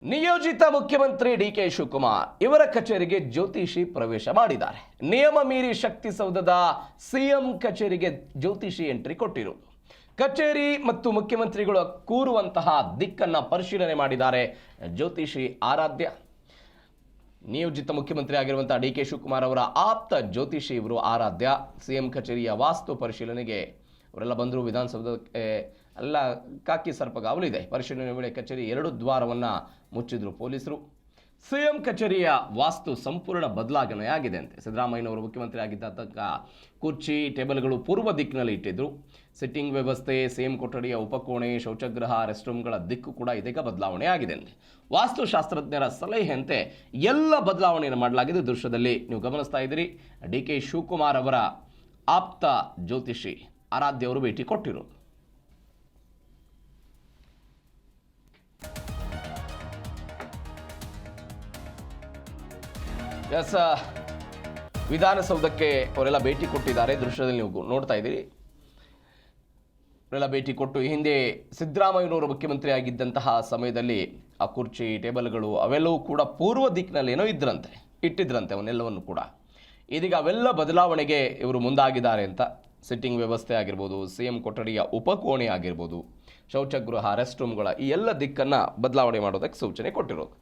ನಿಯೋಜಿತ ಮುಖ್ಯಮಂತ್ರಿ ಡಿಕೆ ಶಿವಕುಮಾರ್ ಇವರ ಕಚೇರಿಗೆ ಜ್ಯೋತಿಷಿ ಪ್ರವೇಶ ಮಾಡಿದ್ದಾರೆ. ನಿಯಮ ಮೀರಿ ಶಕ್ತಿಸೌಧದ ಸಿಎಂ ಕಚೇರಿಗೆ ಜ್ಯೋತಿಷಿ ಎಂಟ್ರಿ ಕೊಟ್ಟಿರುವುದು. ಕಚೇರಿ ಮತ್ತು ಮುಖ್ಯಮಂತ್ರಿಗಳು ಕೂರುವಂತಹ ದಿಕ್ಕನ್ನ ಪರಿಶೀಲನೆ ಮಾಡಿದ್ದಾರೆ ಜ್ಯೋತಿಷಿ ಆರಾಧ್ಯ. ನಿಯೋಜಿತ ಮುಖ್ಯಮಂತ್ರಿ ಆಗಿರುವಂತಹ ಡಿಕೆ ಶಿವಕುಮಾರ್ ಅವರ ಆಪ್ತ ಜ್ಯೋತಿಷಿ ಇವರು ಆರಾಧ್ಯ. ಸಿಎಂ ಕಚೇರಿಯ ವಾಸ್ತು ಪರಿಶೀಲನೆಗೆ ಅವರೆಲ್ಲ ಬಂದರು. ವಿಧಾನಸೌಧಕ್ಕೆ ಎಲ್ಲ ಕಾಕಿ ಸರ್ಪಗಾವಲಿದೆ. ಪರಿಶೀಲನೆ ವೇಳೆ ಕಚೇರಿ 2 ದ್ವಾರವನ್ನು ಮುಚ್ಚಿದ್ರು ಪೊಲೀಸರು. ಸಿಎಂ ಕಚೇರಿಯ ವಾಸ್ತು ಸಂಪೂರ್ಣ ಬದಲಾವಣೆಯಾಗಿದೆ ಅಂತೆ. ಸಿದ್ದರಾಮಯ್ಯನವರು ಮುಖ್ಯಮಂತ್ರಿ ಆಗಿದ್ದ ತನಕ ಕುರ್ಚಿ ಟೇಬಲ್ಗಳು ಪೂರ್ವ ದಿಕ್ಕಿನಲ್ಲಿ ಇಟ್ಟಿದ್ರು. ಸಿಟ್ಟಿಂಗ್ ವ್ಯವಸ್ಥೆ, ಸಿಎಂ ಕೊಠಡಿಯ ಉಪಕೋಣೆ, ಶೌಚಗೃಹ, ರೆಸ್ಟ್ ರೂಮ್ಗಳ ದಿಕ್ಕು ಕೂಡ ಇದೀಗ ಬದಲಾವಣೆ ಆಗಿದೆ ಅಂತೆ. ವಾಸ್ತುಶಾಸ್ತ್ರಜ್ಞರ ಸಲಹೆಯಂತೆ ಎಲ್ಲ ಬದಲಾವಣೆಯನ್ನು ಮಾಡಲಾಗಿದೆ. ದೃಶ್ಯದಲ್ಲಿ ನೀವು ಗಮನಿಸ್ತಾ ಇದ್ದೀರಿ. ಡಿಕೆ ಶಿವಕುಮಾರ್ ಅವರ ಆಪ್ತ ಜ್ಯೋತಿಷಿ ಆರಾಧ್ಯ ಅವರು ಭೇಟಿ ಕೊಟ್ಟಿರೋದು. ಎಸ್, ವಿಧಾನಸೌಧಕ್ಕೆ ಅವರೆಲ್ಲ ಭೇಟಿ ಕೊಟ್ಟಿದ್ದಾರೆ. ದೃಶ್ಯದಲ್ಲಿ ನೀವು ನೋಡ್ತಾ ಇದ್ದೀರಿ. ಅವರೆಲ್ಲ ಭೇಟಿ ಕೊಟ್ಟು ಹಿಂದೆ ಸಿದ್ದರಾಮಯ್ಯನವರು ಮುಖ್ಯಮಂತ್ರಿ ಆಗಿದ್ದಂತಹ ಸಮಯದಲ್ಲಿ ಆ ಕುರ್ಚಿ ಟೇಬಲ್ಗಳು ಅವೆಲ್ಲವೂ ಕೂಡ ಪೂರ್ವ ದಿಕ್ಕಿನಲ್ಲಿ ಏನೋ ಇಟ್ಟಿದ್ರಂತೆ ಅವನ್ನೆಲ್ಲವನ್ನು ಕೂಡ. ಇದೀಗ ಅವೆಲ್ಲ ಬದಲಾವಣೆಗೆ ಇವರು ಮುಂದಾಗಿದ್ದಾರೆ ಅಂತ. ಸಿಟ್ಟಿಂಗ್ ವ್ಯವಸ್ಥೆ ಆಗಿರ್ಬೋದು, ಸಿಎಂ ಕೊಠಡಿಯ ಉಪಕೋಣೆ ಆಗಿರ್ಬೋದು, ಶೌಚಗೃಹ, ರೆಸ್ಟ್ ರೂಮ್ಗಳ ಈ ಎಲ್ಲ ದಿಕ್ಕನ್ನು ಬದಲಾವಣೆ ಮಾಡೋದಕ್ಕೆ ಸೂಚನೆ ಕೊಟ್ಟಿರೋದು.